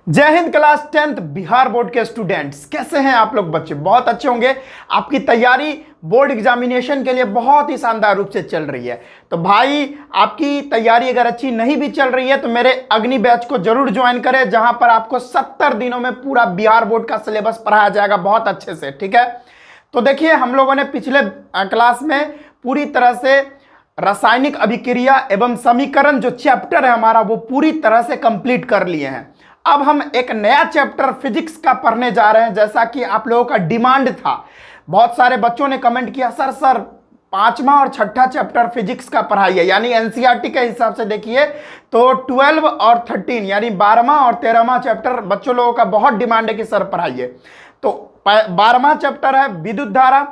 जय Hind. Class 10th Bihar board के students कैसे हैं आप लोग? बच्चे बहुत अच्छे होंगे। आपकी तैयारी बोर्ड एग्जामिनेशन के लिए बहुत ही शानदार रूप से चल रही है। तो भाई आपकी तैयारी अगर अच्छी नहीं भी चल रही है तो मेरे अग्नि बैच को जरूर ज्वाइन करें, जहां पर आपको 70 दिनों में पूरा बिहार बोर्ड का सिलेबस पढ़ाया जाएगा बहुत अच्छे से। ठीक है, तो देखिए हम लोगों ने पिछले क्लास में पूरी तरह से रासायनिक अभिक्रिया एवं समीकरण जो चैप्टर है हमारा वो पूरी तरह से कंप्लीट कर लिए हैं। अब हम एक नया चैप्टर फिजिक्स का पढ़ने जा रहे हैं, जैसा कि आप लोगों का डिमांड था। बहुत सारे बच्चों ने कमेंट किया सर 5वां और 6ठा चैप्टर फिजिक्स का पढ़ाइए, यानी एनसीईआरटी के हिसाब से देखिए तो 12 और 13 यानी 12वां और 13वां चैप्टर बच्चों लोगों का बहुत डिमांड है कि सर पढ़ाइए। तो 12वां चैप्टर है विद्युत धारा।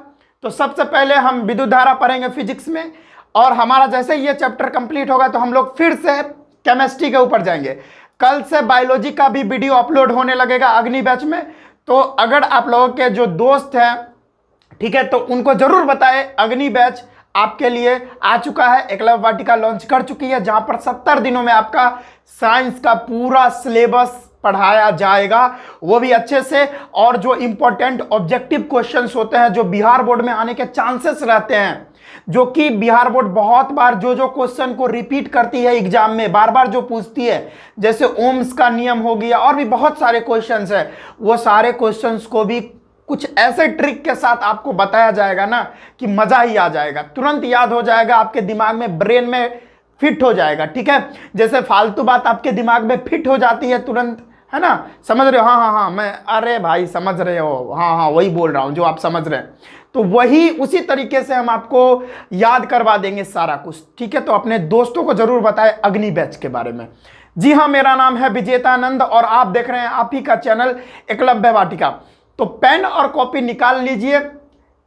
तो सबसे पहले हम विद्युत धारा पढ़ेंगे फिजिक्स में, और हमारा जैसे ये चैप्टर कंप्लीट होगा तो हम लोग फिर से केमिस्ट्री के ऊपर जाएंगे। कल से बायोलॉजी का भी वीडियो अपलोड होने लगेगा अग्नि बैच में। तो अगर आप लोगों के जो दोस्त हैं, ठीक है, तो उनको जरूर बताएं अग्नि बैच आपके लिए आ चुका है। एकलव्य वाटिका लॉन्च कर चुकी है, जहां पर 70 दिनों में आपका साइंस का पूरा सिलेबस पढ़ाया जाएगा, वो भी अच्छे से। और जो इंपॉर्टेंट ऑब्जेक्टिव क्वेश्चंस होते हैं जो बिहार बोर्ड में आने के चांसेस रहते हैं, जो कि बिहार बोर्ड बहुत बार जो क्वेश्चन को रिपीट करती है एग्जाम में, बार बार जो पूछती है, जैसे ओम्स का नियम हो गया और भी बहुत सारे क्वेश्चंस है, वो सारे क्वेश्चंस को भी कुछ ऐसे ट्रिक के साथ आपको बताया जाएगा ना कि मजा ही आ जाएगा, तुरंत याद हो जाएगा, आपके दिमाग में ब्रेन में फिट हो जाएगा। ठीक है, जैसे फालतू बात आपके दिमाग में फिट हो जाती है तुरंत, है ना? समझ रहे हो? हाँ मैं, अरे भाई समझ रहे हो, हाँ वही बोल रहा हूं जो आप समझ रहे हैं। तो वही उसी तरीके से हम आपको याद करवा देंगे सारा कुछ। ठीक है, तो अपने दोस्तों को जरूर बताएं अग्नि बैच के बारे में। जी हाँ, मेरा नाम है विजेतानंद और आप देख रहे हैं आप ही का चैनल एकलव्य वाटिका। तो पेन और कॉपी निकाल लीजिए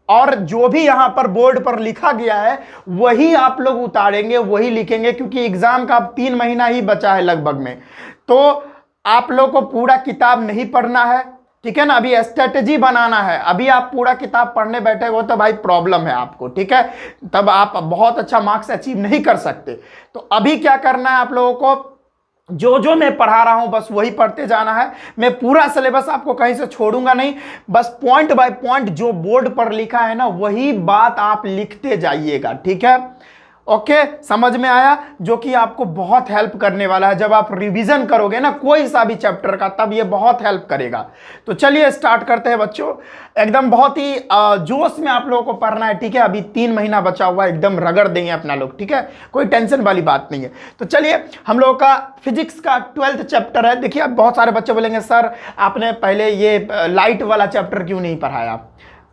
और जो भी यहां पर बोर्ड पर लिखा गया है वही आप लोग उतारेंगे, वही लिखेंगे, क्योंकि एग्जाम का 3 महीना ही बचा है लगभग में। तो आप लोग को पूरा किताब नहीं पढ़ना है, ठीक है ना? अभी स्ट्रेटेजी बनाना है। अभी आप पूरा किताब पढ़ने बैठे हो तो भाई प्रॉब्लम है आपको, ठीक है? तब आप बहुत अच्छा मार्क्स अचीव नहीं कर सकते। तो अभी क्या करना है आप लोगों को, जो मैं पढ़ा रहा हूं बस वही पढ़ते जाना है। मैं पूरा सिलेबस आपको कहीं से छोड़ूंगा नहीं, बस पॉइंट बाय पॉइंट जो बोर्ड पर लिखा है ना वही बात आप लिखते जाइएगा। ठीक है, ओके, समझ में आया? जो कि आपको बहुत हेल्प करने वाला है जब आप रिवीजन करोगे ना कोई सा भी चैप्टर का, तब ये बहुत हेल्प करेगा। तो चलिए स्टार्ट करते हैं बच्चों। एकदम बहुत ही जोश में आप लोगों को पढ़ना है, ठीक है? अभी 3 महीना बचा हुआ है, एकदम रगड़ देंगे अपना लोग, ठीक है? कोई टेंशन वाली बात नहीं है। तो चलिए, हम लोगों का फिजिक्स का 12th चैप्टर है। देखिए, अब बहुत सारे बच्चे बोलेंगे सर आपने पहले ये लाइट वाला चैप्टर क्यों नहीं पढ़ाया,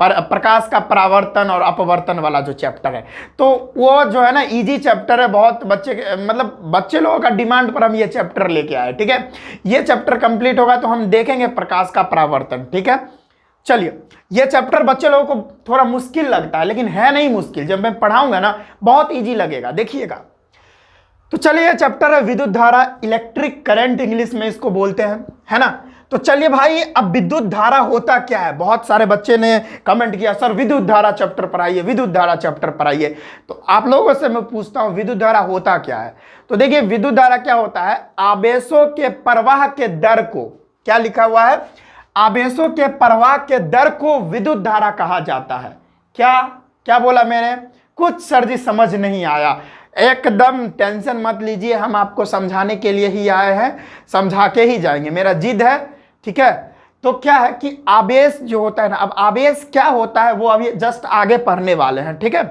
प्रकाश का परावर्तन और अपवर्तन वाला जो चैप्टर है। तो वो जो है ना इजी चैप्टर है, बहुत बच्चे लोगों का डिमांड पर हम ये चैप्टर लेके आए। ठीक है, ये चैप्टर कंप्लीट होगा तो हम देखेंगे प्रकाश का परावर्तन। ठीक है, चलिए, ये चैप्टर बच्चे लोगों को थोड़ा मुश्किल लगता है, लेकिन है नहीं मुश्किल। जब मैं पढ़ाऊंगा ना बहुत ईजी लगेगा, देखिएगा। तो चलिए, ये चैप्टर है विद्युत धारा, इलेक्ट्रिक करंट इंग्लिश में इसको बोलते हैं, है ना? तो चलिए भाई, अब विद्युत धारा होता क्या है? बहुत सारे बच्चे ने कमेंट किया सर विद्युत धारा चैप्टर पढ़ाइए, विद्युत धारा चैप्टर पढ़ाइए। तो आप लोगों से मैं पूछता हूं विद्युत धारा होता क्या है? तो देखिए, विद्युत धारा क्या होता है? आवेशों के प्रवाह के दर को, क्या लिखा हुआ है? आवेशों के प्रवाह के दर को विद्युत धारा कहा जाता है। क्या क्या बोला मैंने? कुछ सर जी समझ नहीं आया। एकदम टेंशन मत लीजिए, हम आपको समझाने के लिए ही आए हैं, समझा के ही जाएंगे, मेरा जिद है। ठीक है, तो क्या है कि आवेश जो होता है ना, अब आवेश क्या होता है वो अभी जस्ट आगे पढ़ने वाले हैं। ठीक है,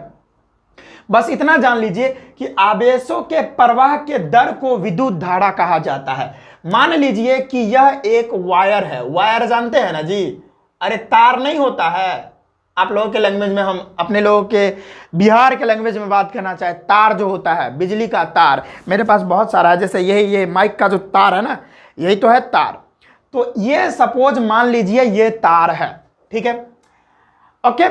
बस इतना जान लीजिए कि आवेशों के प्रवाह के दर को विद्युत धारा कहा जाता है। मान लीजिए कि यह एक वायर है। वायर जानते हैं ना जी? अरे तार नहीं होता है, आप लोगों के लैंग्वेज में, हम अपने लोगों के बिहार के लैंग्वेज में बात करना चाहे, तार जो होता है, बिजली का तार, मेरे पास बहुत सारा है। जैसे ये माइक का जो तार है ना, यही तो है तार। तो ये सपोज मान लीजिए ये तार है, ठीक है, ओके,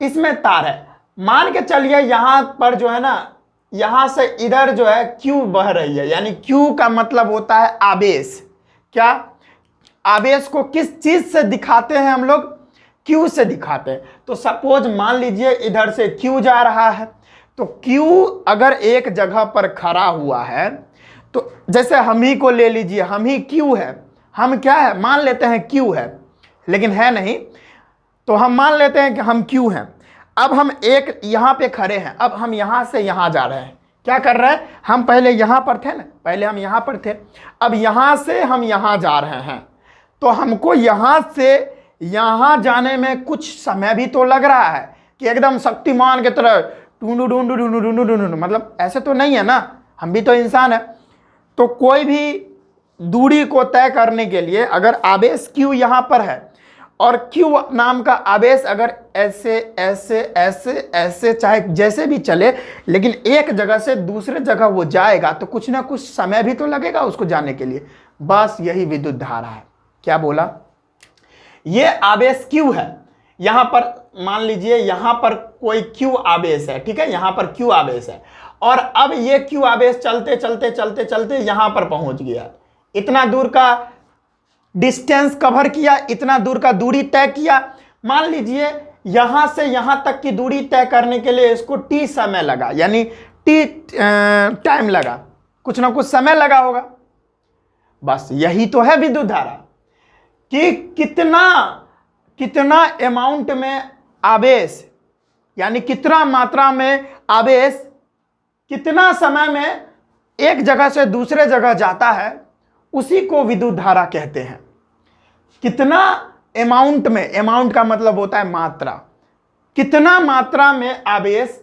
इसमें तार है। मान के चलिए यहां पर जो है ना, यहां से इधर जो है Q बह रही है, यानी Q का मतलब होता है आवेश। क्या आवेश को किस चीज से दिखाते हैं हम लोग? Q से दिखाते हैं। तो सपोज मान लीजिए इधर से Q जा रहा है, तो Q अगर एक जगह पर खड़ा हुआ है, तो जैसे हम ही को ले लीजिए, हम ही Q है, हम क्या है मान लेते हैं Q है, लेकिन है नहीं, तो हम मान लेते हैं कि हम Q हैं। अब हम एक यहाँ पे खड़े हैं, अब हम यहाँ से यहाँ जा रहे हैं। क्या कर रहे हैं, हम पहले यहाँ पर थे ना, पहले हम यहाँ पर थे, अब यहाँ से हम यहाँ जा रहे हैं, तो हमको यहाँ से यहाँ जाने में कुछ समय भी तो लग रहा है कि एकदम शक्तिमान की तरह टूंडू ढूंढू ढूंढू ढूंढू ढूंढू, मतलब ऐसे तो नहीं है ना, हम भी तो इंसान है। तो कोई भी दूरी को तय करने के लिए अगर आवेश Q यहाँ पर है और Q नाम का आवेश अगर ऐसे ऐसे ऐसे ऐसे चाहे जैसे भी चले, लेकिन एक जगह से दूसरे जगह वो जाएगा तो कुछ ना कुछ समय भी तो लगेगा उसको जाने के लिए। बस यही विद्युत धारा है। क्या बोला, ये आवेश Q है, यहां पर मान लीजिए यहां पर कोई Q आवेश है, ठीक है, यहां पर Q आवेश है, और अब ये Q आवेश चलते चलते चलते चलते यहां पर पहुंच गया, इतना दूर का डिस्टेंस कवर किया, इतना दूर का दूरी तय किया। मान लीजिए यहां से यहां तक की दूरी तय करने के लिए इसको T समय लगा, यानी T टाइम लगा, कुछ ना कुछ समय लगा होगा। बस यही तो है विद्युत धारा कि कितना अमाउंट में आवेश, यानी कितना मात्रा में आवेश कितना समय में एक जगह से दूसरे जगह जाता है, उसी को विद्युत धारा कहते हैं। कितना अमाउंट में, अमाउंट का मतलब होता है मात्रा, कितना मात्रा में आवेश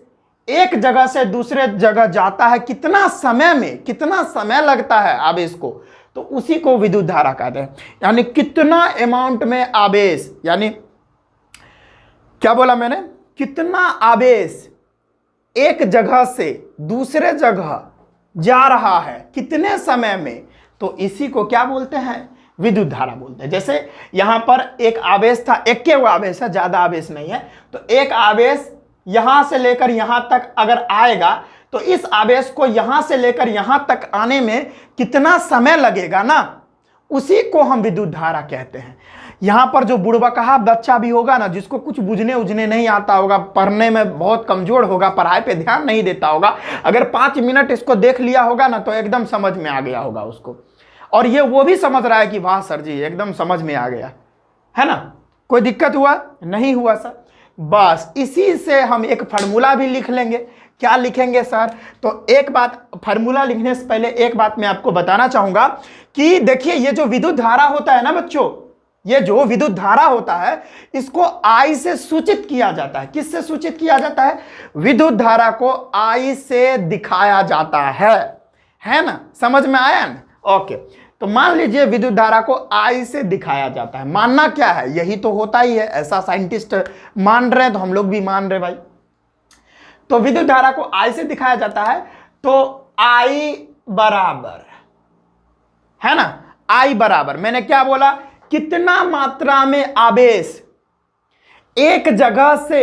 एक जगह से दूसरे जगह जाता है, कितना समय में, कितना समय लगता है आवेश को, तो उसी को विद्युत धारा कहते हैं। यानी कितना अमाउंट में आवेश, यानी क्या बोला मैंने, कितना आवेश एक जगह से दूसरे जगह जा रहा है कितने समय में, तो इसी को क्या बोलते हैं, विद्युत धारा बोलते हैं। जैसे यहां पर एक आवेश था, एक के वो आवेश है, ज्यादा आवेश नहीं है, तो एक आवेश यहां से लेकर यहां तक अगर आएगा तो इस आवेश को यहां से लेकर यहां तक आने में कितना समय लगेगा ना, उसी को हम विद्युत धारा कहते हैं। यहां पर जो बुड़बकहा बच्चा भी होगा ना, जिसको कुछ बुझने उझने नहीं आता होगा, पढ़ने में बहुत कमजोर होगा, पढ़ाई पे ध्यान नहीं देता होगा, अगर 5 मिनट इसको देख लिया होगा ना तो एकदम समझ में आ गया होगा उसको, और ये वो भी समझ रहा है कि वाह सर जी एकदम समझ में आ गया है ना, कोई दिक्कत हुआ नहीं हुआ सर। बस इसी से हम एक फार्मूला भी लिख लेंगे। क्या लिखेंगे सर, तो एक बात, फार्मूला लिखने से पहले एक बात मैं आपको बताना चाहूंगा कि देखिए ये जो विद्युत धारा होता है ना बच्चों, ये जो विद्युत धारा होता है इसको I से सूचित किया जाता है। किससे सूचित किया जाता है, विद्युत धारा को I से दिखाया जाता है ना, समझ में आया ना। ओके, तो मान लीजिए विद्युत धारा को I से दिखाया जाता है, मानना क्या है, यही तो होता ही है, ऐसा साइंटिस्ट मान रहे हैं तो हम लोग भी मान रहे भाई। तो विद्युत धारा को I से दिखाया जाता है, तो I बराबर है ना, I बराबर मैंने क्या बोला, कितना मात्रा में आवेश एक जगह से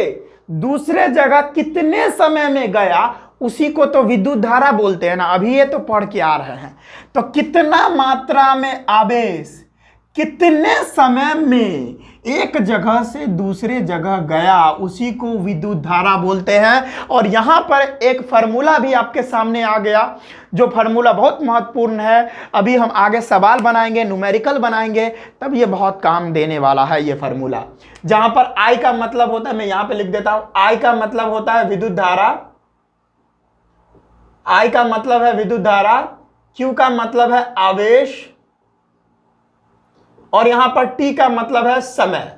दूसरे जगह कितने समय में गया, उसी को तो विद्युत धारा बोलते हैं ना, अभी ये तो पढ़ के आ रहे हैं। तो कितना मात्रा में आवेश कितने समय में एक जगह से दूसरे जगह गया, उसी को विद्युत धारा बोलते हैं। और यहां पर एक फार्मूला भी आपके सामने आ गया, जो फार्मूला बहुत महत्वपूर्ण है। अभी हम आगे सवाल बनाएंगे, न्यूमेरिकल बनाएंगे, तब ये बहुत काम देने वाला है ये फार्मूला। जहां पर I का मतलब होता है, मैं यहां पे लिख देता हूं, I का मतलब होता है विद्युत धारा, I का मतलब है विद्युत धारा, Q का मतलब है आवेश, और यहां पर T का मतलब है समय।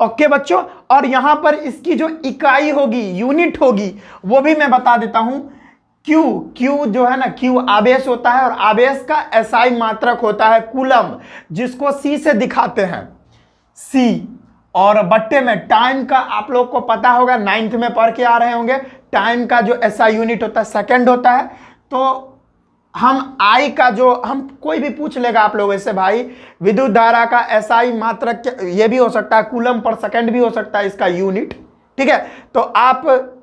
ओके बच्चों, और यहां पर इसकी जो इकाई होगी, यूनिट होगी, वो भी मैं बता देता हूं। Q जो है ना, Q आवेश होता है, और आवेश का SI मात्रक होता है कूलम, जिसको C से दिखाते हैं, C। और बट्टे में टाइम का आप लोग को पता होगा, 9th में पढ़ के आ रहे होंगे, टाइम का जो SI यूनिट होता है सेकंड होता है। तो हम I का जो, हम कोई भी पूछ लेगा आप लोगों से, भाई विद्युत धारा का SI मात्रक ये भी हो सकता है, कूलम पर सेकंड भी हो सकता है इसका यूनिट, ठीक है। तो आप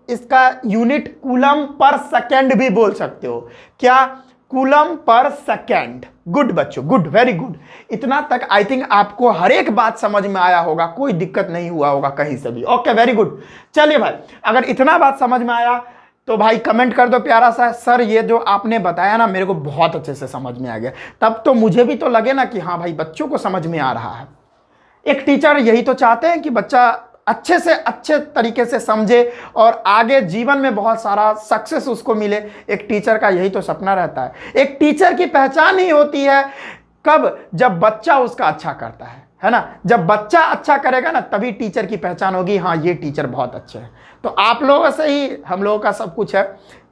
इसका यूनिट कूलम पर सेकंड भी बोल सकते हो। क्या, कूलम पर सेकंड। गुड बच्चों, गुड, वेरी गुड। इतना तक आई थिंक आपको हर एक बात समझ में आया होगा, कोई दिक्कत नहीं हुआ होगा कहीं से भी। Okay, very good. चलिए भाई, अगर इतना बात समझ में आया, तो भाई कमेंट कर दो प्यारा सा, सर ये जो आपने बताया ना मेरे को बहुत अच्छे से समझ में आ गया। तब तो मुझे भी तो लगे ना कि हाँ भाई बच्चों को समझ में आ रहा है। एक टीचर यही तो चाहते हैं कि बच्चा अच्छे से अच्छे तरीके से समझे और आगे जीवन में बहुत सारा सक्सेस उसको मिले। एक टीचर का यही तो सपना रहता है। एक टीचर की पहचान ही होती है कब, जब बच्चा उसका अच्छा करता है ना। जब बच्चा अच्छा करेगा ना तभी टीचर की पहचान होगी, हाँ ये टीचर बहुत अच्छे हैं। तो आप लोगों से ही हम लोगों का सब कुछ है।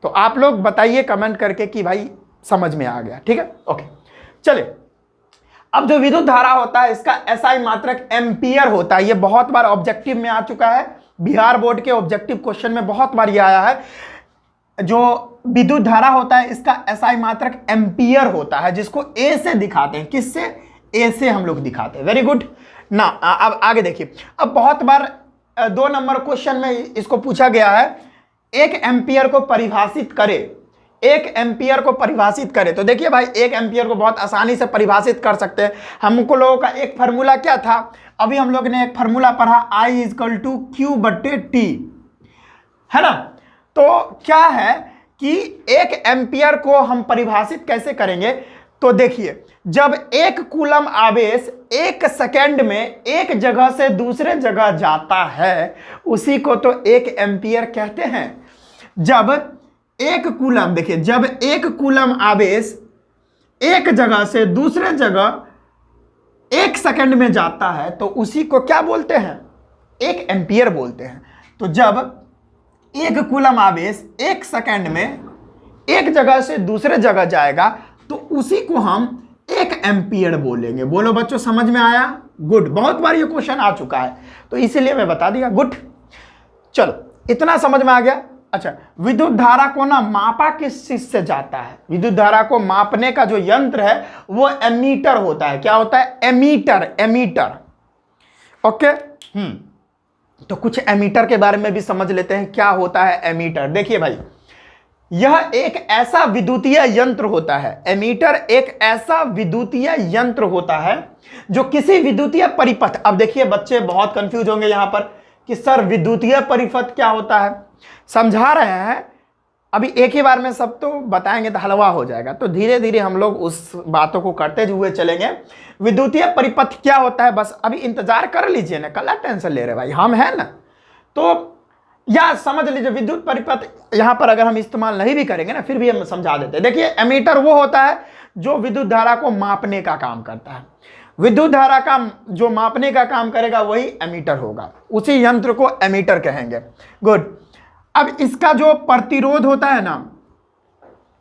तो आप लोग बताइए कमेंट करके कि भाई समझ में आ गया, ठीक है, ओके। चलिए, अब जो विद्युत धारा होता है इसका एसआई मात्रक एम्पियर होता है। ये बहुत बार ऑब्जेक्टिव में आ चुका है, बिहार बोर्ड के ऑब्जेक्टिव क्वेश्चन में बहुत बार ये आया है। जो विद्युत धारा होता है इसका एसआई मात्रक एम्पियर होता है, जिसको ए से दिखाते हैं। किससे? ए से हम लोग दिखाते हैं। वेरी गुड ना। अब आगे देखिए, अब बहुत बार 2 नंबर क्वेश्चन में इसको पूछा गया है, 1 एम्पियर को परिभाषित करे। 1 एम्पियर को परिभाषित करे तो देखिए भाई 1 एम्पियर को बहुत आसानी से परिभाषित कर सकते हैं। हमको लोगों का एक फार्मूला क्या था, अभी हम लोग ने एक फार्मूला पढ़ा, I = Q/T, है ना। तो क्या है कि 1 एम्पियर को हम परिभाषित कैसे करेंगे, तो देखिए जब 1 कूलम आवेश 1 सेकेंड में एक जगह से दूसरे जगह जाता है उसी को तो 1 एम्पियर कहते हैं। जब 1 कूलम, देखिए जब 1 कूलम आवेश एक जगह से दूसरे जगह 1 सेकेंड में जाता है तो उसी को क्या बोलते हैं? 1 एम्पियर बोलते हैं। तो जब 1 कूलम आवेश 1 सेकेंड में एक जगह से दूसरे जगह जाएगा तो उसी को हम 1 एम्पियर बोलेंगे। बोलो बच्चों, समझ में आया? गुड। बहुत बार ये क्वेश्चन आ चुका है तो इसीलिए मैं बता दिया। गुड, चलो इतना समझ में आ गया। अच्छा, विद्युत धारा को ना मापा किस चीज से जाता है? विद्युत धारा को मापने का जो यंत्र है वो एमीटर होता है। क्या होता है? एमीटर। ओके, तो कुछ एमीटर के बारे में भी समझ लेते हैं। क्या होता है एमीटर? देखिए भाई, यह एक ऐसा विद्युतीय यंत्र होता है। एमीटर एक ऐसा विद्युतीय यंत्र होता है जो किसी विद्युतीय परिपथ, अब देखिए बच्चे बहुत कंफ्यूज होंगे यहां पर कि सर विद्युतीय परिपथ क्या होता है। समझा रहे हैं, अभी एक ही बार में सब तो बताएंगे तो हलवा हो जाएगा, तो धीरे धीरे हम लोग उस बातों को करते हुए चलेंगे। विद्युतीय परिपथ क्या होता है बस अभी इंतजार कर लीजिए ना, कल टेंशन ले रहे भाई, हम हैं ना। तो या समझ लीजिए विद्युत परिपथ यहां पर अगर हम इस्तेमाल नहीं भी करेंगे ना फिर भी हम समझा देते हैं। देखिए एमीटर वो होता है जो विद्युत धारा को मापने का काम करता है। विद्युत धारा का जो मापने का काम करेगा वही एमीटर होगा, उसी यंत्र को एमीटर कहेंगे। गुड। अब इसका जो प्रतिरोध होता है ना,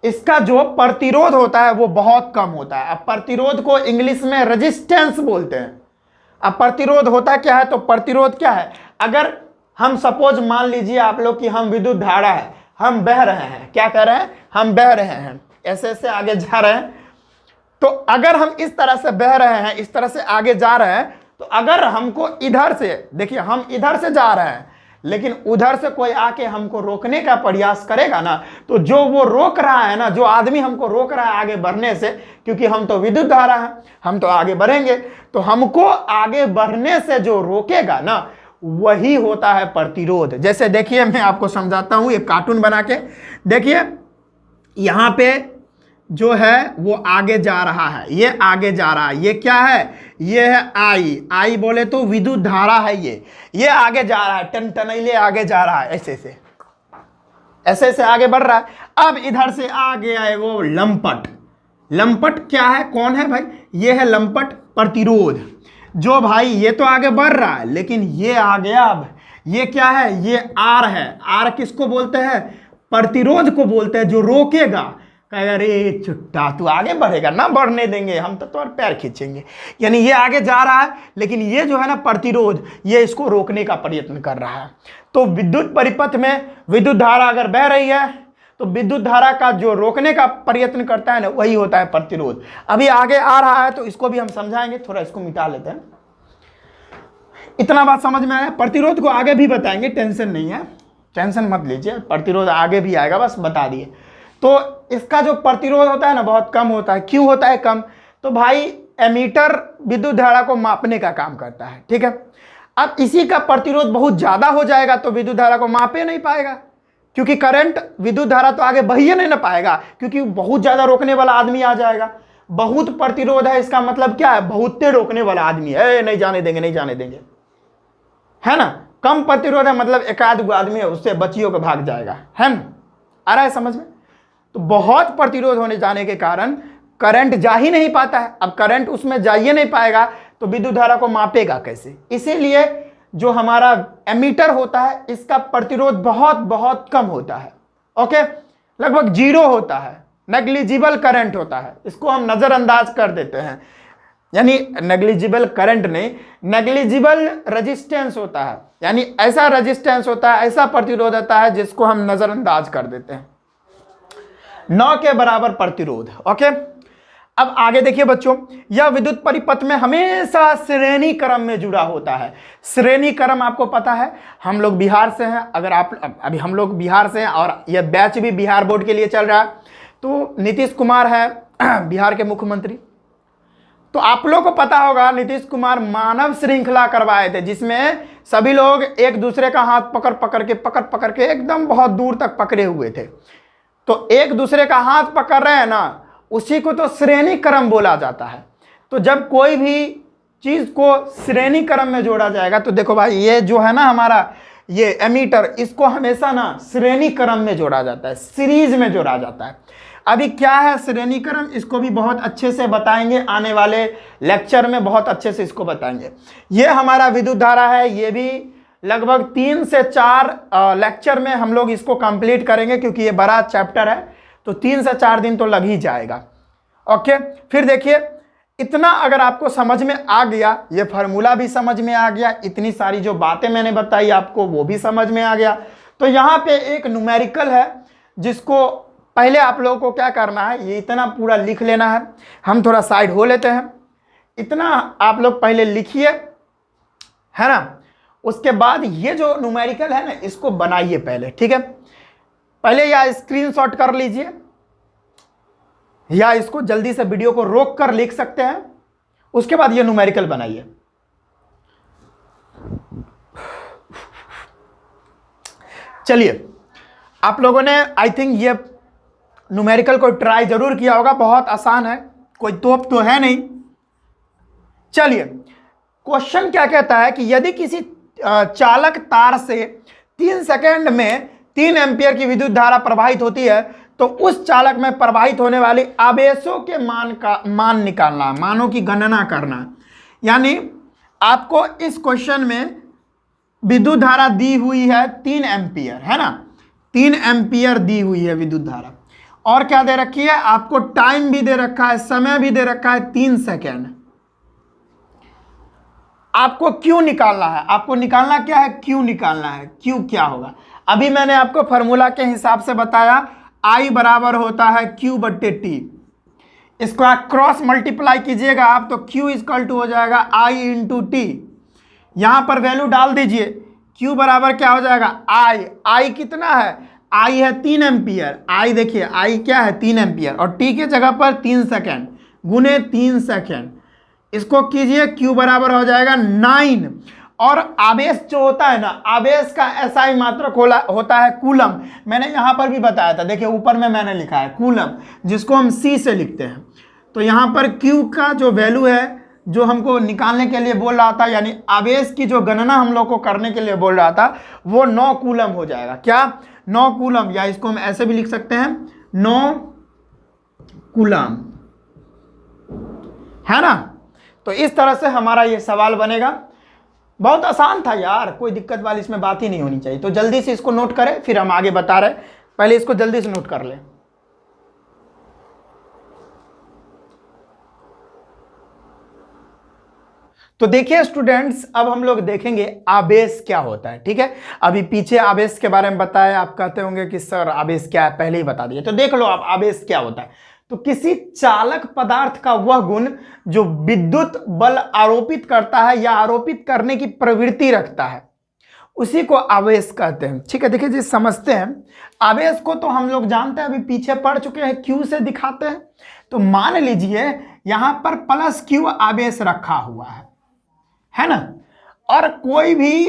इसका जो प्रतिरोध होता है वो बहुत कम होता है। अब प्रतिरोध को इंग्लिश में रेजिस्टेंस बोलते हैं। अब प्रतिरोध होता क्या है, तो प्रतिरोध क्या है, अगर हम सपोज मान लीजिए आप लोग कि हम विद्युत धारा है, हम बह रहे हैं, क्या कर रहे हैं, हम बह रहे हैं, ऐसे ऐसे आगे जा रहे हैं। तो अगर हम इस तरह से बह रहे हैं, इस तरह से आगे जा रहे हैं, तो अगर हमको इधर से, देखिए हम इधर से जा रहे हैं लेकिन उधर से कोई आके हमको रोकने का प्रयास करेगा ना, तो जो वो रोक रहा है ना, जो आदमी हमको रोक रहा है आगे बढ़ने से, क्योंकि हम तो विद्युत धारा है, हम तो आगे बढ़ेंगे, तो हमको आगे बढ़ने से जो रोकेगा ना वही होता है प्रतिरोध। जैसे देखिए मैं आपको समझाता हूं एक कार्टून बना के। देखिए यहां पे जो है वो आगे जा रहा है, ये आगे जा रहा है, ये क्या है, ये है आई बोले तो विद्युत धारा है। ये आगे जा रहा है, टनटनैले आगे जा रहा है, ऐसे ऐसे आगे बढ़ रहा है। अब इधर से आगे आए वो लंपट क्या है, कौन है भाई, ये है लंपट प्रतिरोध। जो भाई ये तो आगे बढ़ रहा है लेकिन ये आ गया, अब ये क्या है, ये आर है। आर किसको बोलते हैं, प्रतिरोध को बोलते हैं, जो रोकेगा। कहेगा अरे चुट्टा तू आगे बढ़ेगा ना, बढ़ने देंगे हम तो तुम्हारे पैर खींचेंगे। यानी ये आगे जा रहा है लेकिन ये जो है ना प्रतिरोध, ये इसको रोकने का प्रयत्न कर रहा है। तो विद्युत परिपथ में विद्युत धारा अगर बह रही है तो विद्युत धारा का जो रोकने का प्रयत्न करता है ना वही होता है प्रतिरोध। अभी आगे आ रहा है तो इसको भी हम समझाएंगे, थोड़ा इसको मिटा लेते हैं। इतना बात समझ में आया। प्रतिरोध को आगे भी बताएंगे, टेंशन नहीं है, टेंशन मत लीजिए, प्रतिरोध आगे भी आएगा, बस बता दिए। तो इसका जो प्रतिरोध होता है ना बहुत कम होता है। क्यों होता है कम, तो भाई एमीटर विद्युत धारा को मापने का काम करता है, ठीक है। अब इसी का प्रतिरोध बहुत ज्यादा हो जाएगा तो विद्युत धारा को मापे नहीं पाएगा, क्योंकि करंट विद्युत धारा तो आगे बह ही नहीं ना पाएगा, क्योंकि बहुत ज्यादा रोकने वाला आदमी आ जाएगा। बहुत प्रतिरोध है, इसका मतलब क्या है, बहुत रोकने वाला आदमी है, नहीं जाने देंगे, नहीं जाने देंगे, है ना। कम प्रतिरोध है मतलब एक आध गो आदमी है, उससे बचियों के भाग जाएगा, है ना। आ रहा है समझ में। तो बहुत प्रतिरोध होने जाने के कारण करंट जा ही नहीं पाता है। अब करंट उसमें जा ही नहीं पाएगा तो विद्युत धारा को मापेगा कैसे। इसीलिए जो हमारा एमीटर होता है इसका प्रतिरोध बहुत बहुत कम होता है। ओके, लगभग जीरो होता है, नेग्लिजिबल करंट होता है, इसको हम नजरअंदाज कर देते हैं। यानी नेग्लिजिबल करंट नहीं, नेग्लिजिबल रेजिस्टेंस होता है, यानी ऐसा रेजिस्टेंस होता है, ऐसा प्रतिरोध होता है जिसको हम नजरअंदाज कर देते हैं। 9 के बराबर प्रतिरोध। ओके, अब आगे देखिए बच्चों, यह विद्युत परिपथ में हमेशा श्रेणी क्रम में जुड़ा होता है। श्रेणी क्रम आपको पता है, हम लोग बिहार से हैं, अगर आप अभी हम लोग बिहार से हैं और यह बैच भी बिहार बोर्ड के लिए चल रहा है। तो नीतीश कुमार है बिहार के मुख्यमंत्री, तो आप लोग को पता होगा नीतीश कुमार मानव श्रृंखला करवाए थे, जिसमें सभी लोग एक दूसरे का हाथ पकड़ पकड़ के एकदम बहुत दूर तक पकड़े हुए थे। तो एक दूसरे का हाथ पकड़ रहे हैं ना, उसी को तो श्रेणी क्रम बोला जाता है। तो जब कोई भी चीज को श्रेणी क्रम में जोड़ा जाएगा, तो देखो भाई ये जो है ना हमारा ये एमीटर, इसको हमेशा ना श्रेणी क्रम में जोड़ा जाता है, सीरीज में जोड़ा जाता है। अभी क्या है श्रेणी क्रम, इसको भी बहुत अच्छे से बताएंगे, आने वाले लेक्चर में बहुत अच्छे से इसको बताएंगे। ये हमारा विद्युत धारा है, ये भी लगभग 3 से 4 लेक्चर में हम लोग इसको कंप्लीट करेंगे, क्योंकि ये बड़ा चैप्टर है, तो 3 से 4 दिन तो लग ही जाएगा। ओके, फिर देखिए इतना अगर आपको समझ में आ गया, ये फार्मूला भी समझ में आ गया, इतनी सारी जो बातें मैंने बताई आपको वो भी समझ में आ गया, तो यहाँ पे एक न्यूमेरिकल है जिसको पहले आप लोगों को क्या करना है, ये इतना पूरा लिख लेना है। हम थोड़ा साइड हो लेते हैं, इतना आप लोग पहले लिखिए, है ना। उसके बाद ये जो न्यूमेरिकल है ना, इसको बनाइए पहले, ठीक है। पहले या स्क्रीनशॉट कर लीजिए, या इसको जल्दी से वीडियो को रोक कर लिख सकते हैं, उसके बाद ये न्यूमेरिकल बनाइए। चलिए, आप लोगों ने आई थिंक ये न्यूमेरिकल को ट्राई जरूर किया होगा, बहुत आसान है, कोई तोप तो है नहीं। चलिए, क्वेश्चन क्या कहता है कि यदि किसी चालक तार से 3 सेकंड में 3 एम्पियर की विद्युत धारा प्रवाहित होती है, तो उस चालक में प्रवाहित होने वाले आवेशों के मान निकालना, मानों की गणना करना। यानी आपको इस क्वेश्चन में विद्युत धारा दी हुई है 3 एम्पियर, है ना, 3 एम्पियर दी हुई है विद्युत धारा, और क्या दे रखी है आपको, टाइम भी दे रखा है, समय भी दे रखा है 3 सेकेंड। आपको क्यू निकालना है, आपको निकालना क्या है, क्यू निकालना है। क्यू क्या होगा, अभी मैंने आपको फॉर्मूला के हिसाब से बताया, I बराबर होता है Q बट्टे T। इसको आप क्रॉस मल्टीप्लाई कीजिएगा आप, तो Q इक्वल टू हो जाएगा I इंटू टी। यहां पर वैल्यू डाल दीजिए, Q बराबर क्या हो जाएगा, I कितना है, I है 3 एम्पियर, I देखिए I क्या है 3 एम्पियर, और T के जगह पर 3 सेकेंड गुने 3 सेकेंड, इसको कीजिए, Q बराबर हो जाएगा 9। और आवेश जो होता है ना, आवेश का SI मात्रक होता है कूलम। मैंने यहां पर भी बताया था, देखिए ऊपर में मैंने लिखा है कूलम, जिसको हम C से लिखते हैं। तो यहां पर Q का जो वैल्यू है, जो हमको निकालने के लिए बोल रहा था, यानी आवेश की जो गणना हम लोग को करने के लिए बोल रहा था, वो 9 कूलम हो जाएगा। क्या, 9 कूलम, या इसको हम ऐसे भी लिख सकते हैं 9 कूलम, है ना। तो इस तरह से हमारा ये सवाल बनेगा। बहुत आसान था यार, कोई दिक्कत वाली इसमें बात ही नहीं होनी चाहिए। तो जल्दी से इसको नोट करें, फिर हम आगे बता रहे, पहले इसको जल्दी से नोट कर लें। तो देखिए स्टूडेंट्स, अब हम लोग देखेंगे आवेश क्या होता है, ठीक है। अभी पीछे आवेश के बारे में बताया, आप कहते होंगे कि सर आवेश क्या है, पहले ही बता दिए। तो देख लो आप आवेश क्या होता है। तो किसी चालक पदार्थ का वह गुण जो विद्युत बल आरोपित करता है या आरोपित करने की प्रवृत्ति रखता है, उसी को आवेश कहते हैं, ठीक है। देखिए जी, समझते हैं आवेश को, तो हम लोग जानते हैं, अभी पीछे पढ़ चुके हैं, क्यू से दिखाते हैं। तो मान लीजिए यहां पर प्लस क्यू आवेश रखा हुआ है ना, और कोई भी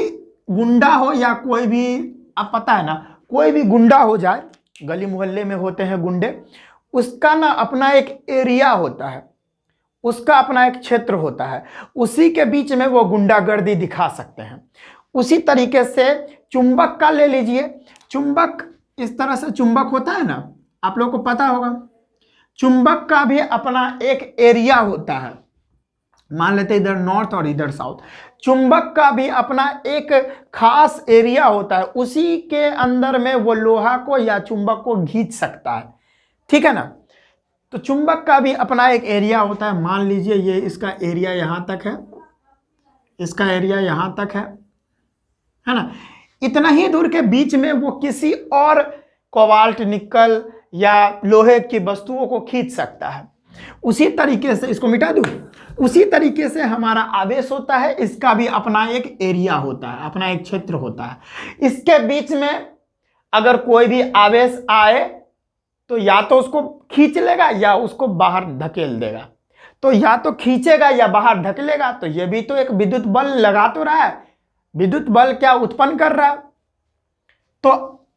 गुंडा हो या कोई भी, अब पता है ना, कोई भी गुंडा हो जाए, गली मोहल्ले में होते हैं गुंडे, उसका ना अपना एक एरिया होता है, उसका अपना एक क्षेत्र होता है, उसी के बीच में वो गुंडागर्दी दिखा सकते हैं। उसी तरीके से चुंबक का ले लीजिए। चुंबक इस तरह से चुंबक होता है ना, आप लोगों को पता होगा। चुंबक का भी अपना एक एरिया होता है, मान लेते इधर नॉर्थ और इधर साउथ। चुंबक का भी अपना एक खास एरिया होता है, उसी के अंदर में वो लोहा को या चुंबक को खींच सकता है, ठीक है ना। तो चुंबक का भी अपना एक एरिया होता है। मान लीजिए ये इसका एरिया यहां तक है, इसका एरिया यहां तक है ना। इतना ही दूर के बीच में वो किसी और कोबाल्ट, निकल या लोहे की वस्तुओं को खींच सकता है। उसी तरीके से इसको मिटा दूं, उसी तरीके से हमारा आवेश होता है, इसका भी अपना एक एरिया होता है, अपना एक क्षेत्र होता है। इसके बीच में अगर कोई भी आवेश आए तो या तो उसको खींच लेगा या उसको बाहर धकेल देगा। तो या तो खींचेगा या बाहर धकेलेगा, तो ये भी तो एक विद्युत बल लगा तो रहा है, विद्युत बल क्या उत्पन्न कर रहा है। तो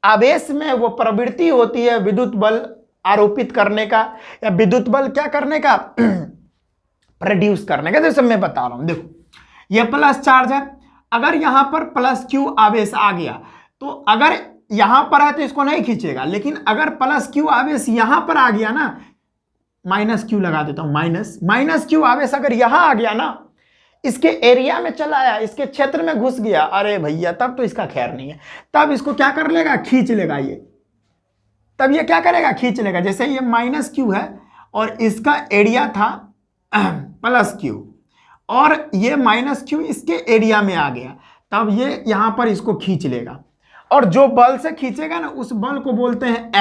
आवेश में वो प्रवृत्ति होती है विद्युत बल आरोपित करने का, या विद्युत बल क्या करने का, प्रोड्यूस करने का। जैसे मैं बता रहा हूं, देखो ये प्लस चार्ज है, अगर यहां पर प्लस क्यू आवेश आ गया तो अगर यहां पर है तो इसको नहीं खींचेगा, लेकिन अगर प्लस क्यू आवेश यहां पर आ गया ना, माइनस क्यू लगा देता हूं, माइनस क्यू आवेश अगर यहां आ गया ना, इसके एरिया में चला आया, इसके क्षेत्र में घुस गया, अरे भैया तब तो इसका खैर नहीं है। तब इसको क्या कर लेगा, खींच लेगा ये। तब ये क्या करेगा, खींच लेगा। जैसे ये माइनस क्यू है और इसका एरिया था प्लस क्यू, और ये माइनस क्यू इसके एरिया में आ गया, तब ये यहां पर इसको खींच लेगा। और जो बल से खींचेगा ना, उस बल को बोलते हैं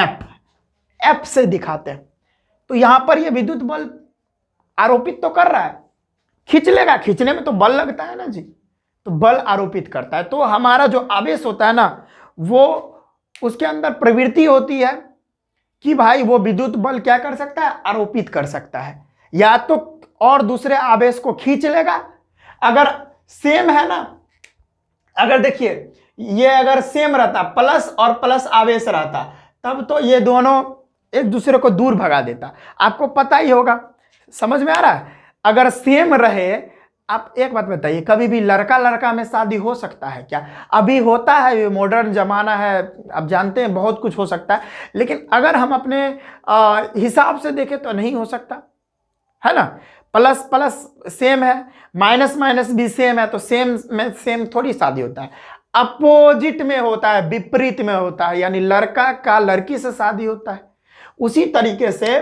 एफ से दिखाते हैं। तो यहां पर ये विद्युत बल आरोपित तो कर रहा है, खींच लेगा, खींचने में तो बल लगता है ना जी, तो बल आरोपित करता है। तो हमारा जो आवेश होता है ना, वो उसके अंदर प्रवृत्ति होती है कि भाई वो विद्युत बल क्या कर सकता है, आरोपित कर सकता है, या तो और दूसरे आवेश को खींच लेगा। अगर सेम है ना, अगर देखिए ये अगर सेम रहता, प्लस और प्लस आवेश रहता, तब तो ये दोनों एक दूसरे को दूर भगा देता। आपको पता ही होगा, समझ में आ रहा है। अगर सेम रहे, आप एक बात बताइए, कभी भी लड़का लड़का में शादी हो सकता है क्या? अभी होता है, ये मॉडर्न जमाना है, आप जानते हैं बहुत कुछ हो सकता है, लेकिन अगर हम अपने हिसाब से देखें तो नहीं हो सकता, है ना। प्लस प्लस सेम है, माइनस माइनस भी सेम है, तो सेम में सेम थोड़ी शादी होता है, अपोजिट में होता है, विपरीत में होता है, यानी लड़का का लड़की से शादी होता है। उसी तरीके से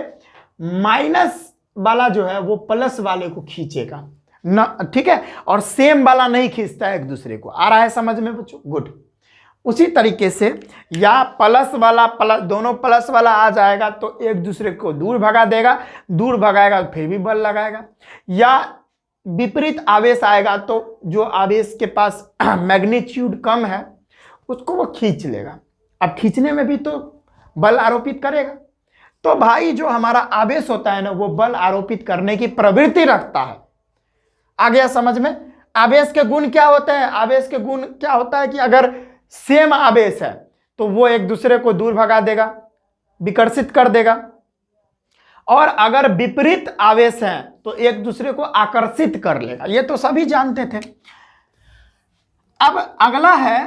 माइनस वाला जो है वो प्लस वाले को खींचेगा ना, ठीक है, और सेम वाला नहीं खींचता है एक दूसरे को। आ रहा है समझ में बच्चों? गुड। उसी तरीके से या प्लस वाला प्लस, दोनों प्लस वाला आ जाएगा तो एक दूसरे को दूर भगा देगा, दूर भगाएगा फिर भी बल लगाएगा। या विपरीत आवेश आएगा तो जो आवेश के पास मैग्नीट्यूड कम है उसको वो खींच लेगा। अब खींचने में भी तो बल आरोपित करेगा। तो भाई जो हमारा आवेश होता है ना, वो बल आरोपित करने की प्रवृत्ति रखता है। आ गया समझ में? आवेश के गुण क्या होते हैं? आवेश के गुण क्या होता है कि अगर सेम आवेश है तो वो एक दूसरे को दूर भगा देगा, विकर्षित कर देगा, और अगर विपरीत आवेश है तो एक दूसरे को आकर्षित कर लेगा। ये तो सभी जानते थे। अब अगला है,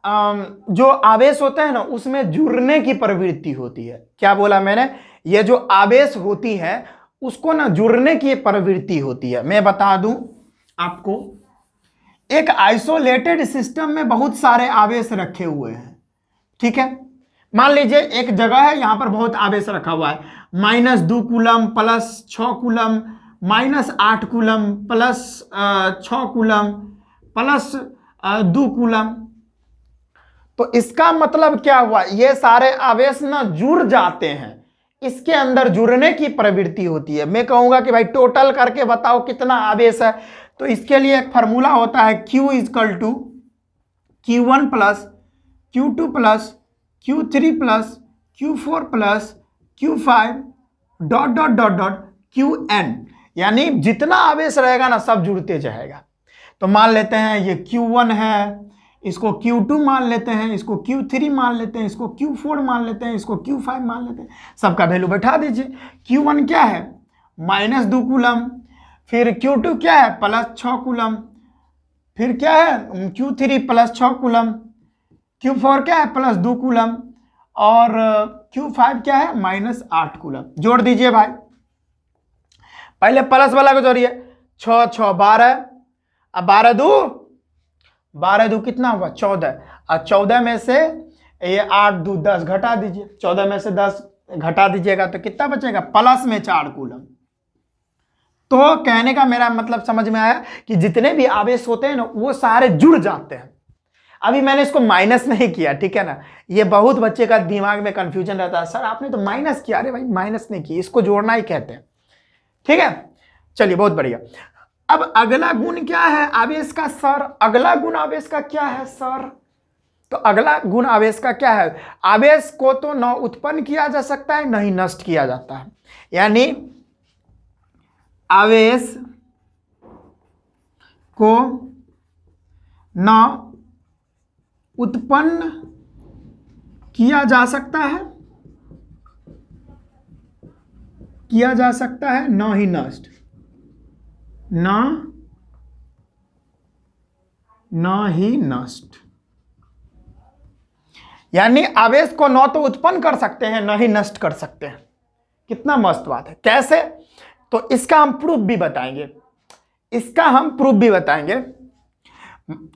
जो आवेश होता है ना, उसमें जुड़ने की प्रवृत्ति होती है। क्या बोला मैंने? ये जो आवेश होती है उसको ना जुड़ने की प्रवृत्ति होती है। मैं बता दूं आपको, एक आइसोलेटेड सिस्टम में बहुत सारे आवेश रखे हुए हैं, ठीक है। मान लीजिए एक जगह है, यहां पर बहुत आवेश रखा हुआ है, -2 coulomb, +6 coulomb, -8 coulomb, +6 coulomb, +2 coulomb. तो इसका मतलब क्या हुआ? ये सारे आवेश ना जुड़ जाते हैं, इसके अंदर जुड़ने की प्रवृत्ति होती है। मैं कहूंगा कि भाई टोटल करके बताओ कितना आवेश है, तो इसके लिए एक फार्मूला होता है, Q = Q1 + Q2 + Q3 + Q4 + Q5 ... Qn, यानी जितना आवेश रहेगा ना सब जुड़ते जाएगा। तो मान लेते हैं ये Q1 है, इसको Q2 मान लेते हैं, इसको Q3 मान लेते हैं, इसको Q4 मान लेते हैं, इसको Q5 मान लेते हैं। सबका वैल्यू बैठा दीजिए। Q1 क्या है -2 कूलम, फिर Q2 क्या है +6 कूलम, फिर क्या है Q3 +6 कूलम, Q4 क्या है +2 कूलम, और Q5 क्या है -8 कूलम। जोड़ दीजिए भाई, पहले प्लस वाला को जोड़िए। 6 6 12, अब 12 दू कितना हुआ 14, और 14 में से ये 8 2 10 घटा दीजिए। 14 में से 10 घटा दीजिएगा तो कितना बचेगा प्लस में 4 कूलम। तो कहने का मेरा मतलब समझ में आया कि जितने भी आवेश होते हैं ना वो सारे जुड़ जाते हैं। अभी मैंने इसको माइनस नहीं किया, ठीक है ना। ये बहुत बच्चे का दिमाग में कंफ्यूजन रहता है, सर आपने तो माइनस किया। अरे भाई माइनस नहीं किया, इसको जोड़ना ही कहते हैं, ठीक है। चलिए बहुत बढ़िया। अब अगला गुण क्या है आवेश का सर? अगला गुण आवेश का क्या है सर? तो अगला गुण आवेश का क्या है? आवेश को तो न उत्पन्न किया जा सकता है न ही नष्ट किया जाता है। यानी आवेश को न उत्पन्न किया जा सकता है न ही नष्ट, न ही नष्ट। यानी आवेश को न तो उत्पन्न कर सकते हैं न ही नष्ट कर सकते हैं। कितना मस्त बात है। कैसे? तो इसका हम प्रूफ भी बताएंगे।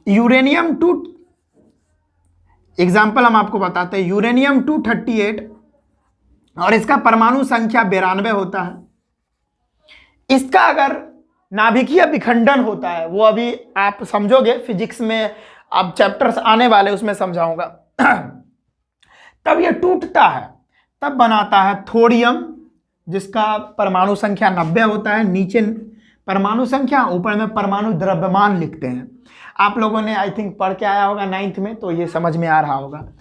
यूरेनियम 2 एग्जाम्पल हम आपको बताते हैं। यूरेनियम 238 और इसका परमाणु संख्या 92 होता है। इसका अगर नाभिकीय विखंडन होता है, वो अभी आप समझोगे फिजिक्स में, अब चैप्टर्स आने वाले उसमें समझाऊंगा। तब ये टूटता है, तब बनाता है थोरियम, जिसका परमाणु संख्या 90 होता है। नीचे परमाणु संख्या, ऊपर में परमाणु द्रव्यमान लिखते हैं। आप लोगों ने आई थिंक पढ़ के आया होगा 9th में, तो ये समझ में आ रहा होगा।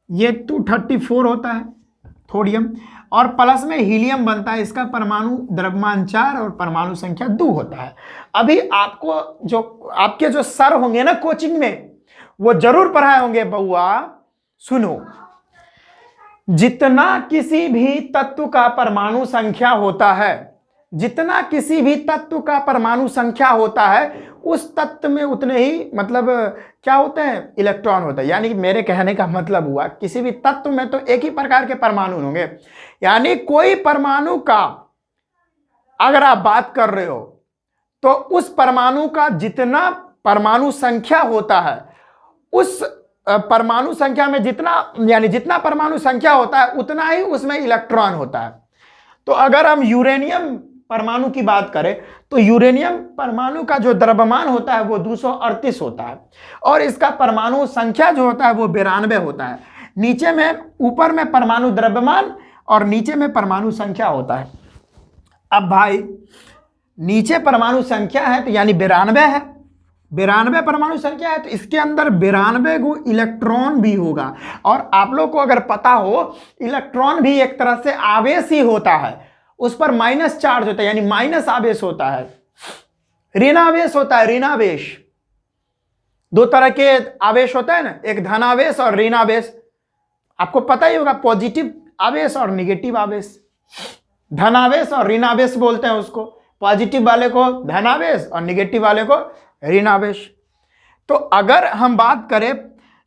ये 234 होता है थोरियम, और प्लस में हीलियम बनता है। इसका परमाणु द्रव्यमान 4 और परमाणु संख्या 2 होता है। अभी आपको जो आपके जो सर होंगे ना कोचिंग में, वो जरूर पढ़ाए होंगे बउआ। सुनो, जितना किसी भी तत्व का परमाणु संख्या होता है, जितना किसी भी तत्व का परमाणु संख्या होता है, उस तत्व में उतने ही मतलब क्या होते हैं इलेक्ट्रॉन होता है। यानी कि मेरे कहने का मतलब हुआ किसी भी तत्व में तो एक ही प्रकार के परमाणु होंगे। यानी कोई परमाणु का अगर आप बात कर रहे हो तो उस परमाणु का जितना परमाणु संख्या होता है, उस परमाणु संख्या में जितना परमाणु संख्या होता है उतना ही उसमें इलेक्ट्रॉन होता है। तो अगर हम यूरेनियम परमाणु की बात करें तो यूरेनियम परमाणु का जो द्रव्यमान होता है वो 238 होता है, और इसका परमाणु संख्या जो होता है वो 92 होता है। नीचे में, ऊपर में परमाणु द्रव्यमान और नीचे में परमाणु संख्या होता है। अब भाई नीचे परमाणु संख्या है तो यानी 92 है, 92 परमाणु संख्या है, तो इसके अंदर 92 गो इलेक्ट्रॉन भी होगा। और आप लोग को अगर पता हो, इलेक्ट्रॉन भी एक तरह से आवेश ही होता है, उस पर माइनस चार्ज होता है, यानी माइनस आवेश होता है, ऋणावेश होता है। ऋणावेश, दो तरह के आवेश होता है ना, एक धनावेश और ऋणावेश। आपको पता ही होगा, पॉजिटिव आवेश और निगेटिव आवेश। धनावेश और ऋणावेश बोलते हैं उसको। पॉजिटिव वाले को धनावेश और निगेटिव वाले को ऋणावेश। तो अगर हम बात करें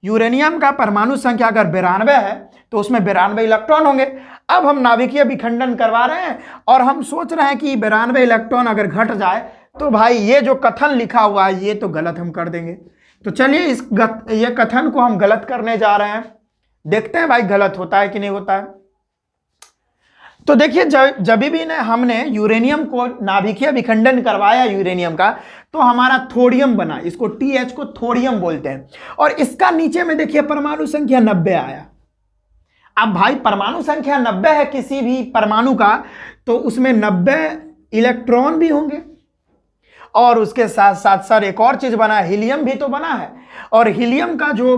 यूरेनियम का परमाणु संख्या अगर 92 है तो उसमें 92 इलेक्ट्रॉन होंगे। अब हम नाभिकीय विखंडन करवा रहे हैं और हम सोच रहे हैं कि 92 इलेक्ट्रॉन अगर घट जाए तो भाई ये जो कथन लिखा हुआ है ये तो गलत हम कर देंगे। तो चलिए ये कथन को हम गलत करने जा रहे हैं, देखते हैं भाई गलत होता है कि नहीं होता है। तो देखिए, जब भी हमने यूरेनियम को नाभिकीय विखंडन करवाया यूरेनियम का, तो हमारा थोरियम बना। इसको TH को थोरियम बोलते हैं। और इसका नीचे में देखिए परमाणु संख्या 90 आया। अब भाई परमाणु संख्या 90 है किसी भी परमाणु का, तो उसमें 90 इलेक्ट्रॉन भी होंगे। और उसके साथ साथ सर एक और चीज बना है, हीलियम भी तो बना है। और हीलियम का जो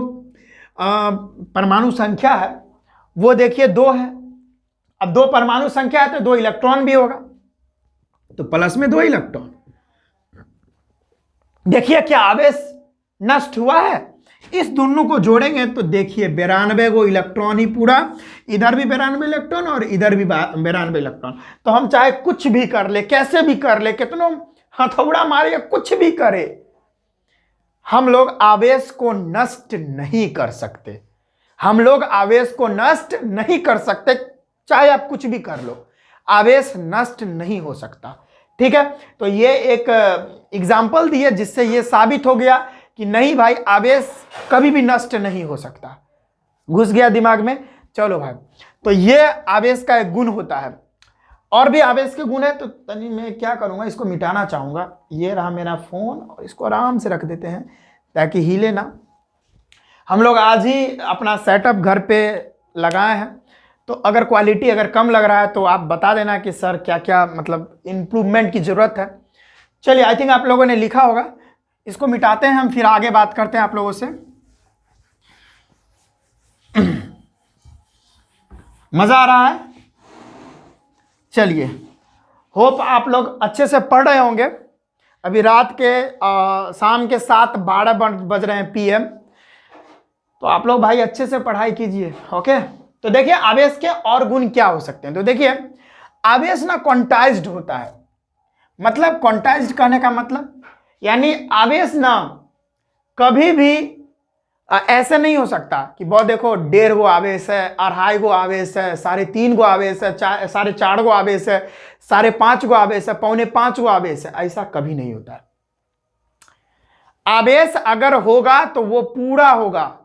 परमाणु संख्या है वो देखिए 2 है। अब 2 परमाणु संख्या है तो 2 इलेक्ट्रॉन भी होगा, तो प्लस में 2 इलेक्ट्रॉन। देखिए क्या आवेश नष्ट हुआ है। इस दोनों को जोड़ेंगे तो देखिए 92 गो इलेक्ट्रॉन ही पूरा, इधर भी 92 इलेक्ट्रॉन और इधर भी 92 इलेक्ट्रॉन। तो हम चाहे कुछ भी कर ले, कैसे भी कर ले, कितनों हथौड़ा मारे, कुछ भी करे, हम लोग आवेश को नष्ट नहीं कर सकते। हम लोग आवेश को नष्ट नहीं कर सकते, चाहे आप कुछ भी कर लो, आवेश नष्ट नहीं हो सकता। ठीक है, तो ये एक एग्जाम्पल दी है जिससे ये साबित हो गया कि नहीं भाई, आवेश कभी भी नष्ट नहीं हो सकता। घुस गया दिमाग में? चलो भाई, तो ये आवेश का एक गुण होता है। और भी आवेश के गुण है, तो तनी मैं क्या करूंगा, इसको मिटाना चाहूंगा। ये रहा मेरा फोन, और इसको आराम से रख देते हैं ताकि हिले ना। हम लोग आज ही अपना सेटअप घर पे लगाए हैं, तो अगर क्वालिटी अगर कम लग रहा है तो आप बता देना कि सर क्या क्या मतलब इम्प्रूवमेंट की ज़रूरत है। चलिए, आई थिंक आप लोगों ने लिखा होगा। इसको मिटाते हैं हम, फिर आगे बात करते हैं आप लोगों से। मज़ा आ रहा है? चलिए, होप आप लोग अच्छे से पढ़ रहे होंगे। अभी रात के शाम के 7:12 बज रहे हैं PM। तो आप लोग भाई अच्छे से पढ़ाई कीजिए। ओके, तो देखिए आवेश के और गुण क्या हो सकते हैं। तो देखिए, आवेश ना क्वांटाइज्ड होता है। मतलब क्वांटाइज्ड कहने का मतलब यानी आवेश ना कभी भी ऐसे नहीं हो सकता कि बहुत देखो 1.5 गो आवेश है, 2.5 गो आवेश है, 3.5 गो आवेश है, 4.5 गो आवेश है, 5.5 गो आवेश है, 4.25 गो आवेश है। ऐसा कभी नहीं होता है। आवेश अगर होगा तो वो पूरा होगा।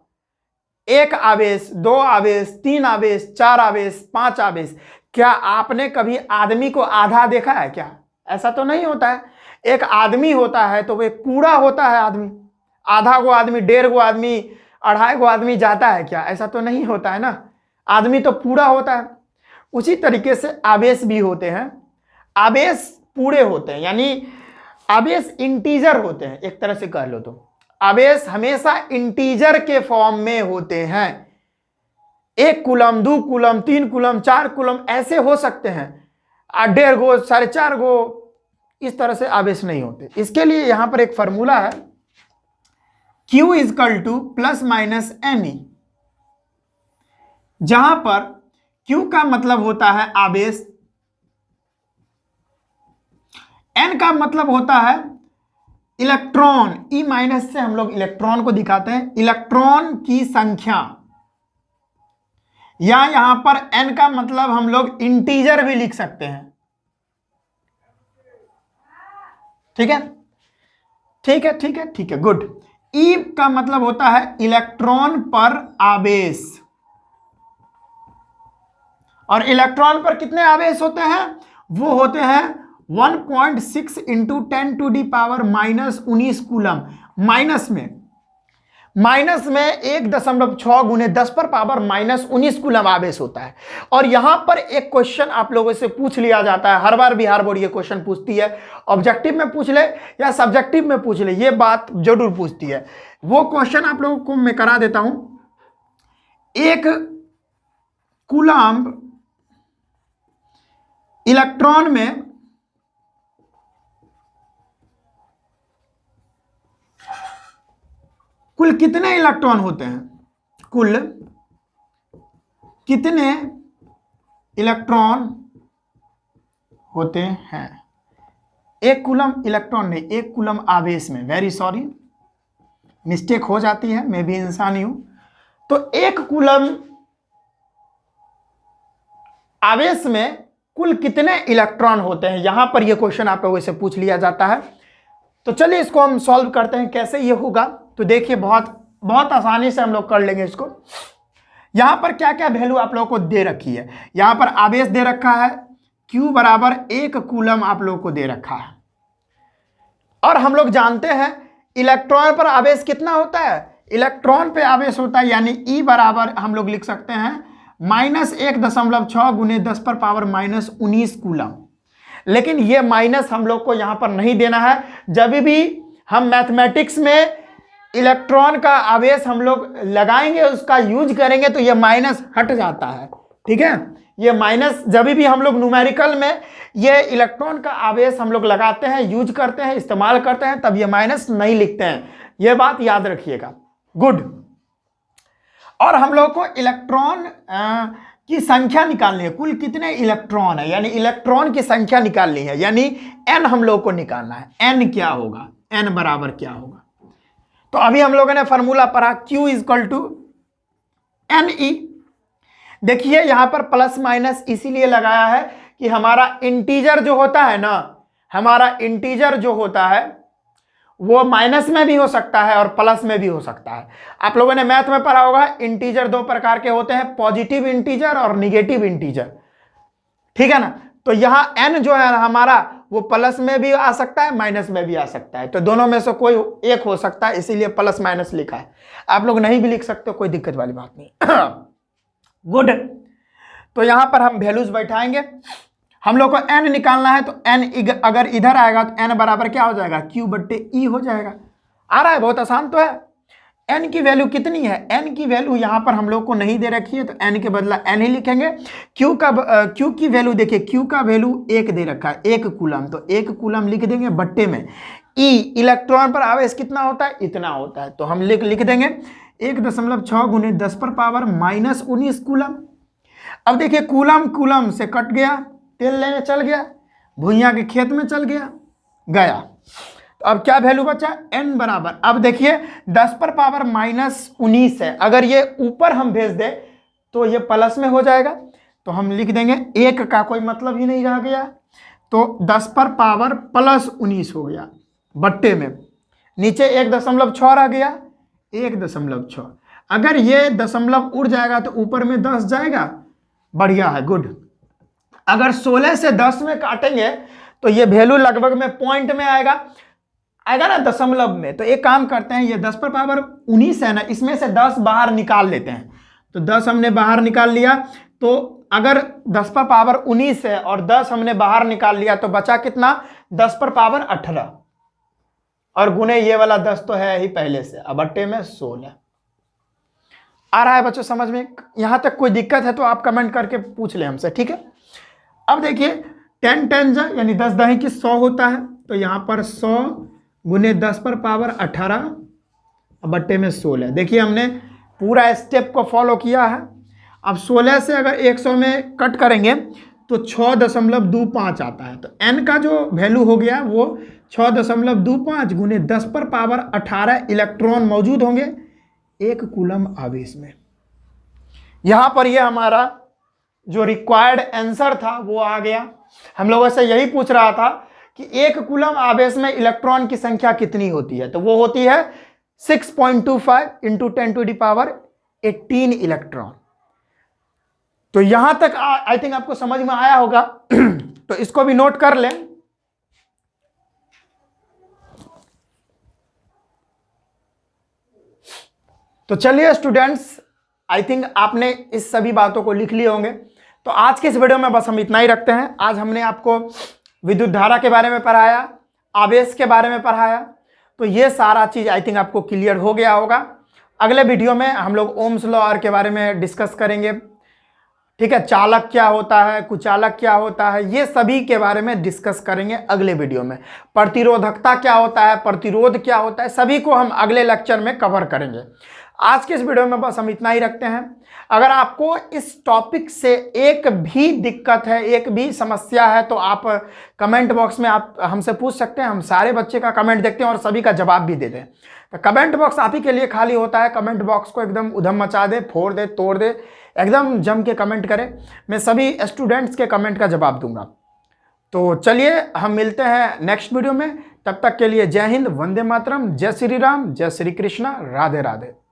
1 आवेश, 2 आवेश, 3 आवेश, 4 आवेश, 5 आवेश। क्या आपने कभी आदमी को आधा देखा है क्या? ऐसा तो नहीं होता है। एक आदमी होता है तो वो एक पूरा होता है आदमी। आधा गो आदमी, 1.5 गो आदमी, 2.5 गो आदमी जाता है क्या? ऐसा तो नहीं होता है ना। आदमी तो पूरा होता है। उसी तरीके से आवेश भी होते हैं। आवेश पूरे होते हैं, यानी आवेश इंटीजर होते हैं, एक तरह से कह लो तो। आवेश हमेशा इंटीजर के फॉर्म में होते हैं। 1 कूलम, 2 कूलम, 3 कूलम, 4 कूलम ऐसे हो सकते हैं। 1.5 गो, 4.5 गो, इस तरह से आवेश नहीं होते। इसके लिए यहां पर एक फॉर्मूला है, Q = ±me, जहां पर Q का मतलब होता है आवेश, N का मतलब होता है इलेक्ट्रॉन। E- से हम लोग इलेक्ट्रॉन को दिखाते हैं, इलेक्ट्रॉन की संख्या। या यहां पर N का मतलब हम लोग इंटीजर भी लिख सकते हैं। ठीक है, ठीक है, ठीक है, ठीक है, गुड। E का मतलब होता है इलेक्ट्रॉन पर आवेश। और इलेक्ट्रॉन पर कितने आवेश होते हैं? वो होते हैं 1.6 × 10⁻⁻19 कूलम। माइनस में 1.6 × 10⁻⁻19 कूलम आवेश होता है। और यहां पर एक क्वेश्चन आप लोगों से पूछ लिया जाता है, हर बार बिहार बोर्ड ये क्वेश्चन पूछती है। ऑब्जेक्टिव में पूछ ले या सब्जेक्टिव में पूछ ले, ये बात जरूर पूछती है। वो क्वेश्चन आप लोगों को मैं करा देता हूं। 1 कूलम इलेक्ट्रॉन में कुल कितने इलेक्ट्रॉन होते हैं? कुल कितने इलेक्ट्रॉन होते हैं? 1 कूलम इलेक्ट्रॉन नहीं, 1 कूलम आवेश में। वेरी सॉरी, मिस्टेक हो जाती है, मैं भी इंसान ही हूं। तो 1 कूलम आवेश में कुल कितने इलेक्ट्रॉन होते हैं, यहां पर यह क्वेश्चन आप लोगों से पूछ लिया जाता है। तो चलिए इसको हम सॉल्व करते हैं, कैसे ये होगा। तो देखिए, बहुत आसानी से हम लोग कर लेंगे इसको। यहां पर क्या क्या वैल्यू आप लोगों को दे रखी है? यहां पर आवेश दे रखा है, Q = 1 कूलम आप लोगों को दे रखा है। और हम लोग जानते हैं इलेक्ट्रॉन पर आवेश कितना होता है? इलेक्ट्रॉन पे आवेश होता है, यानी E बराबर हम लोग लिख सकते हैं -1.6 × 10⁻⁻19 कूलम। लेकिन ये माइनस हम लोग को यहां पर नहीं देना है। जब भी हम मैथमेटिक्स में इलेक्ट्रॉन का आवेश हम लोग लगाएंगे, उसका यूज करेंगे, तो ये माइनस हट जाता है। ठीक है, ये माइनस जब भी हम लोग न्यूमेरिकल में ये इलेक्ट्रॉन का आवेश हम लोग लगाते हैं, यूज करते हैं, इस्तेमाल करते हैं, तब ये माइनस नहीं लिखते हैं। ये बात याद रखिएगा। गुड। और हम लोग को इलेक्ट्रॉन की संख्या निकालनी है, कुल कितने इलेक्ट्रॉन है, यानी इलेक्ट्रॉन की संख्या निकालनी है, यानी n हम लोग को निकालना है। n क्या होगा, n बराबर क्या होगा। तो अभी हम लोगों ने फॉर्मूला पढ़ा Q इक्वल टू NE। देखिए यहां पर प्लस माइनस इसीलिए लगाया है कि हमारा इंटीजर जो होता है ना, हमारा इंटीजर जो होता है वो माइनस में भी हो सकता है और प्लस में भी हो सकता है। आप लोगों ने मैथ में पढ़ा होगा, इंटीजर दो प्रकार के होते हैं, पॉजिटिव इंटीजर और निगेटिव इंटीजर, ठीक है ना। तो यहां n जो है हमारा वो प्लस में भी आ सकता है, माइनस में भी आ सकता है, तो दोनों में से कोई एक हो सकता है, इसीलिए प्लस माइनस लिखा है। आप लोग नहीं भी लिख सकते, कोई दिक्कत वाली बात नहीं। गुड। तो यहां पर हम वैल्यूज बैठाएंगे, हम लोग को n निकालना है, तो n अगर इधर आएगा तो n बराबर क्या हो जाएगा, Q बट्टे E हो जाएगा। आ रहा है, बहुत आसान तो है। n की वैल्यू कितनी है, n की वैल्यू यहां पर हम लोग को नहीं दे रखी है, तो n के बदला n ही लिखेंगे। Q की वैल्यू देखिए, Q का वैल्यू 1 दे रखा है, 1 कूलम, तो 1 कूलम लिख देंगे बट्टे में E, इलेक्ट्रॉन पर आवेश कितना होता है, इतना होता है, तो हम लिख देंगे 1.6 गुने 10 पर पावर माइनस 19 कूलम। अब देखिए कूलम कूलम से कट गया, तेल लेने चल गया, भुइयां के खेत में चल गया, तो अब क्या वैल्यू बचा, n बराबर, अब देखिए 10 पर पावर माइनस 19 है, अगर ये ऊपर हम भेज दे तो ये प्लस में हो जाएगा, तो हम लिख देंगे 1 का कोई मतलब ही नहीं रह गया, तो 10 पर पावर प्लस 19 हो गया बट्टे में, नीचे 1.6 रह गया, 1.6। अगर ये दशमलव उड़ जाएगा तो ऊपर में 10 जाएगा, बढ़िया है, गुड। अगर 16 से 10 में काटेंगे तो ये वैल्यू लगभग में पॉइंट में आएगा ना, दशमलव में। तो एक काम करते हैं, ये 10 पर पावर 19 है ना, इसमें से 10 बाहर निकाल लेते हैं, तो 10 हमने बाहर निकाल लिया, तो अगर 10 पर पावर 19 है और 10 हमने बाहर निकाल लिया तो बचा कितना, 10 पर पावर 18, और गुने ये वाला 10 तो है ही पहले से, अब बट्टे में 16। आ रहा है बच्चों समझ में, यहां तक कोई दिक्कत है तो आप कमेंट करके पूछ ले हमसे, ठीक है। अब देखिए 10 10 जा यानी 10 दही की 100 होता है, तो यहाँ पर 100 गुने 10 पर पावर 18 बट्टे में 16। देखिए हमने पूरा स्टेप को फॉलो किया है। अब 16 से अगर 100 में कट करेंगे तो 6.25 आता है, तो n का जो वैल्यू हो गया वो 6.25 गुने 10 पर पावर 18 इलेक्ट्रॉन मौजूद होंगे 1 कूलम आवेश में। यहाँ पर यह हमारा जो रिक्वायर्ड आंसर था वो आ गया। हम लोगों से यही पूछ रहा था कि 1 कूलम आवेश में इलेक्ट्रॉन की संख्या कितनी होती है, तो वो होती है 6.25 इंटू 10⁻18 इलेक्ट्रॉन। तो यहां तक आई थिंक आपको समझ में आया होगा। तो इसको भी नोट कर लें। तो चलिए स्टूडेंट्स, आई थिंक आपने इस सभी बातों को लिख लिए होंगे। तो आज के इस वीडियो में बस हम इतना ही रखते हैं। आज हमने आपको विद्युत धारा के बारे में पढ़ाया, आवेश के बारे में पढ़ाया, तो ये सारा चीज आई थिंक आपको क्लियर हो गया होगा। अगले वीडियो में हम लोग ओम्स लॉ के बारे में डिस्कस करेंगे, ठीक है। चालक क्या होता है, कुचालक क्या होता है, ये सभी के बारे में डिस्कस करेंगे अगले वीडियो में। प्रतिरोधकता क्या होता है, प्रतिरोध क्या होता है, सभी को हम अगले लेक्चर में कवर करेंगे। आज के इस वीडियो में बस हम इतना ही रखते हैं। अगर आपको इस टॉपिक से एक भी दिक्कत है, एक भी समस्या है, तो आप कमेंट बॉक्स में आप हमसे पूछ सकते हैं। हम सारे बच्चे का कमेंट देखते हैं और सभी का जवाब भी देते हैं। तो कमेंट बॉक्स आप ही के लिए खाली होता है। कमेंट बॉक्स को एकदम उधम मचा दे, फोड़ दे, तोड़ दे, एकदम जम के कमेंट करें। मैं सभी स्टूडेंट्स के कमेंट का जवाब दूंगा। तो चलिए हम मिलते हैं नेक्स्ट वीडियो में। तब तक के लिए जय हिंद, वंदे मातरम, जय श्री राम, जय श्री कृष्णा, राधे राधे।